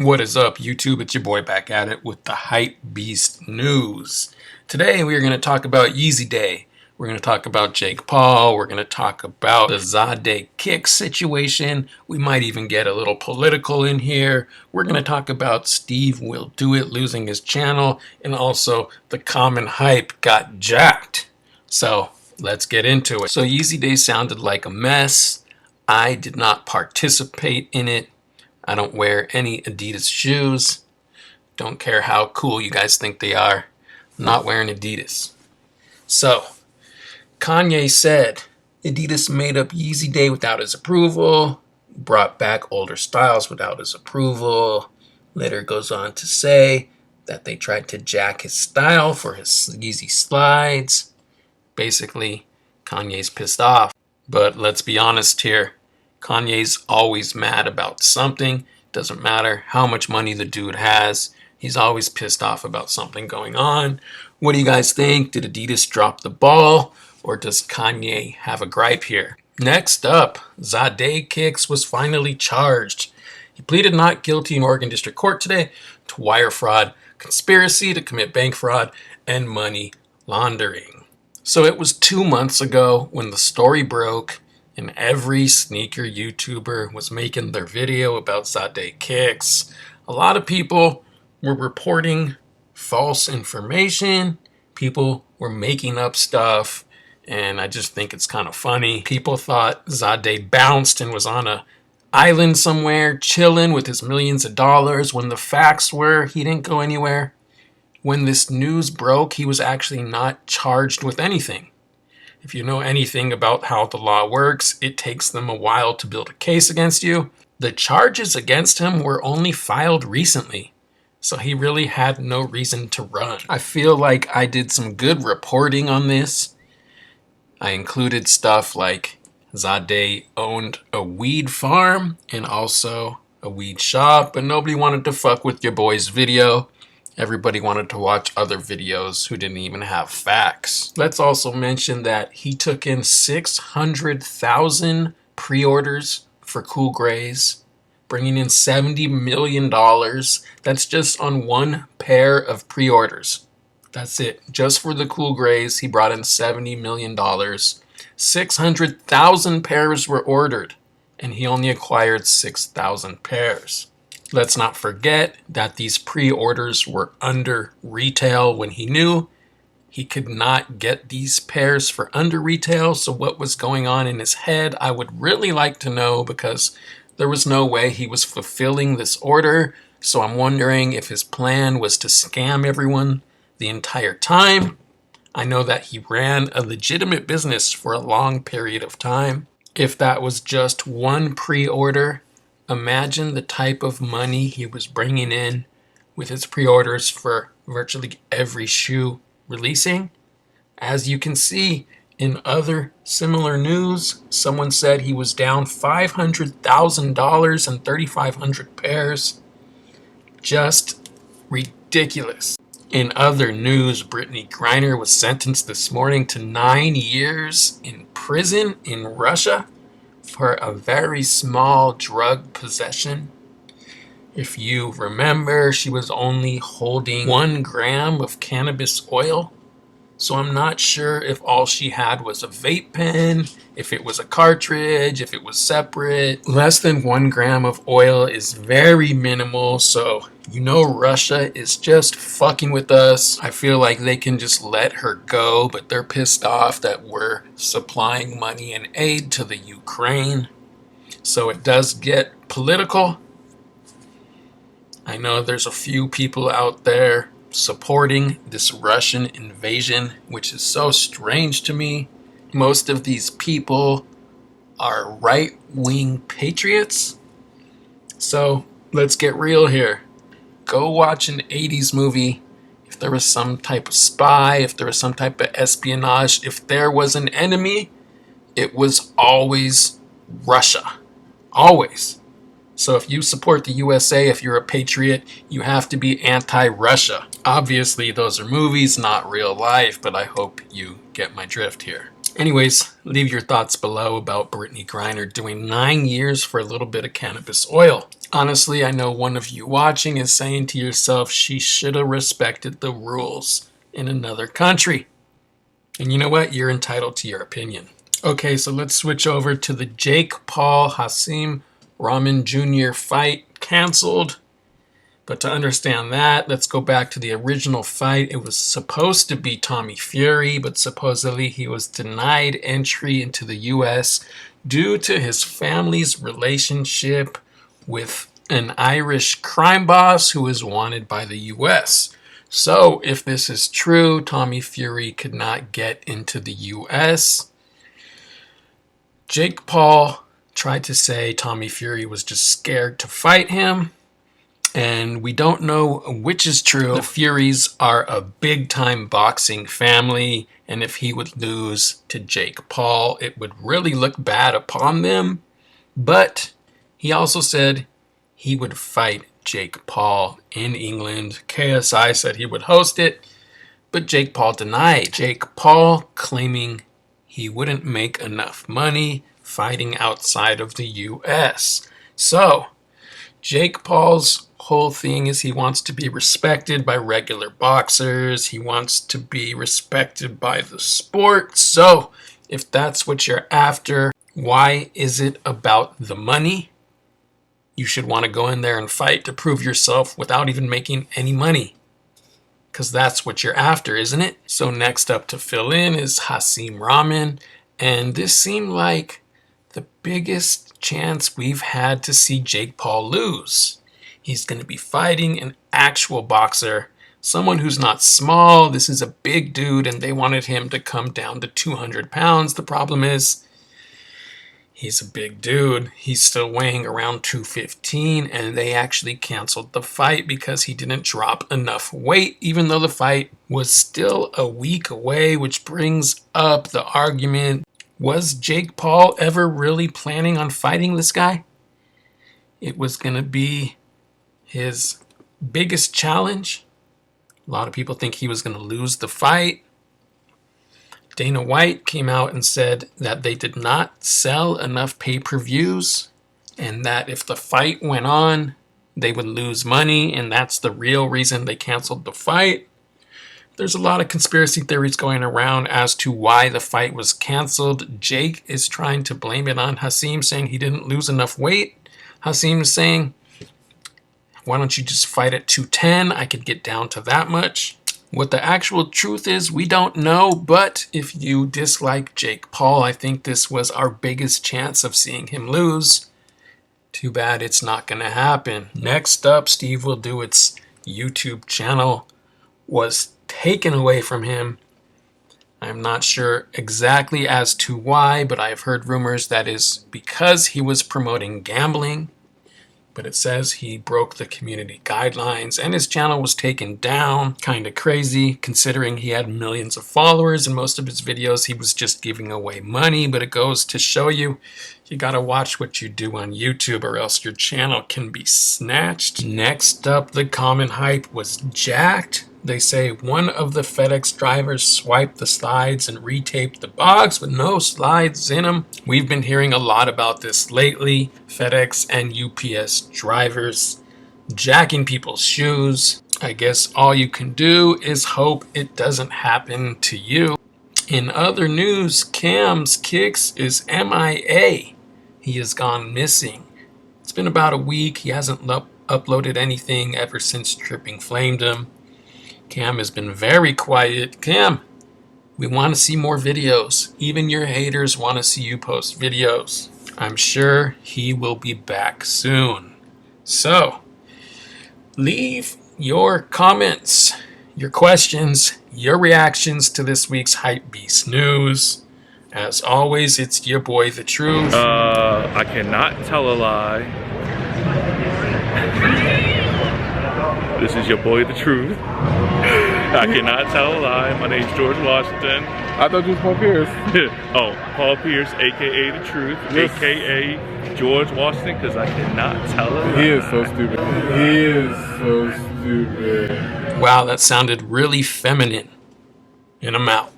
What is up, YouTube? It's your boy back at it with the Hypebeast news. Today we are going to talk about Yeezy Day. We're going to talk about Jake Paul. We're going to talk about the Zadeh Kicks situation. We might even get a little political in here. We're going to talk about Stevewilldoit losing his channel, and also the common hype got jacked. So let's get into it. So Yeezy Day sounded like a mess. I did not participate in it. I don't wear any Adidas shoes. Don't care how cool you guys think they are. I'm not wearing Adidas. So, Kanye said Adidas made up Yeezy Day without his approval, brought back older styles without his approval. Later goes on to say that they tried to jack his style for his Yeezy slides. Basically, Kanye's pissed off. But let's be honest here. Kanye's always mad about something. Doesn't matter how much money the dude has. He's always pissed off about something going on. What do you guys think? Did Adidas drop the ball? Or does Kanye have a gripe here? Next up, Zadeh Kicks was finally charged. He pleaded not guilty in Oregon District Court today to wire fraud, conspiracy to commit bank fraud, and money laundering. So it was 2 months ago when the story broke, and every sneaker YouTuber was making their video about Zadeh Kicks. A lot of people were reporting false information. People were making up stuff, and I just think it's kind of funny. People thought Zadeh bounced and was on an island somewhere chilling with his millions of dollars, when the facts were he didn't go anywhere. When this news broke, he was actually not charged with anything. If you know anything about how the law works, it takes them a while to build a case against you. The charges against him were only filed recently, so he really had no reason to run. I feel like I did some good reporting on this. I included stuff like Zadeh owned a weed farm and also a weed shop, but nobody wanted to fuck with your boy's video. Everybody wanted to watch other videos who didn't even have facts. Let's also mention that he took in 600,000 pre-orders for Cool Grays, bringing in $70 million. That's just on one pair of pre-orders. That's it. Just for the Cool Grays, he brought in $70 million. 600,000 pairs were ordered, and he only acquired 6,000 pairs. Let's not forget that these pre-orders were under retail when he knew he could not get these pairs for under retail. So what was going on in his head, I would really like to know, because there was no way he was fulfilling this order. So I'm wondering if his plan was to scam everyone the entire time. I know that he ran a legitimate business for a long period of time. If that was just one pre-order, imagine the type of money he was bringing in with his pre-orders for virtually every shoe releasing. As you can see in other similar news, someone said he was down $500,000 and 3,500 pairs. Just ridiculous. In other news, Brittney Griner was sentenced this morning to 9 years in prison in Russia for a very small drug possession. If you remember, she was only holding 1 gram of cannabis oil. So I'm not sure if all she had was a vape pen, if it was a cartridge, if it was separate. Less than 1 gram of oil is very minimal, so you know Russia is just fucking with us. I feel like they can just let her go, but they're pissed off that we're supplying money and aid to the Ukraine. So it does get political. I know there's a few people out there supporting this Russian invasion, which is so strange to me. Most of these people are right-wing patriots. So let's get real here. Go watch an 80s movie. If there was some type of spy, if there was some type of espionage, if there was an enemy, it was always Russia. Always. So if you support the USA, if you're a patriot, you have to be anti-Russia. Obviously, those are movies, not real life, but I hope you get my drift here. Anyways, leave your thoughts below about Brittney Griner doing 9 years for a little bit of cannabis oil. Honestly, I know one of you watching is saying to yourself, she should have respected the rules in another country. And you know what? You're entitled to your opinion. Okay, so let's switch over to the Jake Paul Hasim Rahman Jr. fight canceled. But to understand that, let's go back to the original fight. It was supposed to be Tommy Fury, but supposedly he was denied entry into the US due to his family's relationship with an Irish crime boss who is wanted by the US. So if this is true, Tommy Fury could not get into the US. Jake Paul tried to say Tommy Fury was just scared to fight him. And we don't know which is true. The Furies are a big-time boxing family, and if he would lose to Jake Paul, it would really look bad upon them. But he also said he would fight Jake Paul in England. KSI said he would host it, but Jake Paul denied. Jake Paul claiming he wouldn't make enough money fighting outside of the US. So, Jake Paul's whole thing is he wants to be respected by regular boxers. He wants to be respected by the sport. So, if that's what you're after, why is it about the money? You should want to go in there and fight to prove yourself without even making any money. Because that's what you're after, isn't it? So next up to fill in is Hasim Rahman. And this seemed like the biggest chance we've had to see Jake Paul lose. He's going to be fighting an actual boxer, someone who's not small. This is a big dude, and they wanted him to come down to 200 pounds. The problem is, he's a big dude. He's still weighing around 215, and they actually canceled the fight because he didn't drop enough weight, even though the fight was still a week away, which brings up the argument, was Jake Paul ever really planning on fighting this guy? It was going to be his biggest challenge. A lot of people think he was going to lose the fight. Dana White came out and said that they did not sell enough pay-per-views and that if the fight went on, they would lose money, and that's the real reason they canceled the fight. There's a lot of conspiracy theories going around as to why the fight was canceled. Jake is trying to blame it on Hasim, saying he didn't lose enough weight. Hasim is saying, why don't you just fight at 210? I could get down to that much. What the actual truth is, we don't know, but if you dislike Jake Paul, I think this was our biggest chance of seeing him lose. Too bad it's not going to happen. Next up, Stevewilldoit's YouTube channel was taken away from him. I'm not sure exactly as to why, but I've heard rumors that is because he was promoting gambling. But it says he broke the community guidelines and his channel was taken down. Kind of crazy considering he had millions of followers and most of his videos he was just giving away money. But it goes to show you, you gotta watch what you do on YouTube or else your channel can be snatched. Next up, the common hype was jacked. They say one of the FedEx drivers swiped the slides and retaped the box with no slides in them. We've been hearing a lot about this lately. FedEx and UPS drivers jacking people's shoes. I guess all you can do is hope it doesn't happen to you. In other news, Cam's Kicks is MIA. He has gone missing. It's been about a week. He hasn't uploaded anything ever since Tripping flamed him. Cam has been very quiet. Cam, we want to see more videos. Even your haters want to see you post videos. I'm sure he will be back soon. So, leave your comments, your questions, your reactions to this week's Hypebeast news. As always, it's your boy, The Truth. I cannot tell a lie. This is your boy, The Truth. I cannot tell a lie. My name's George Washington. I thought you was Paul Pierce. Oh, Paul Pierce, aka The Truth, yes. aka George Washington, because I cannot tell a lie. He is so stupid. He is so stupid. Wow, that sounded really feminine. And I'm out.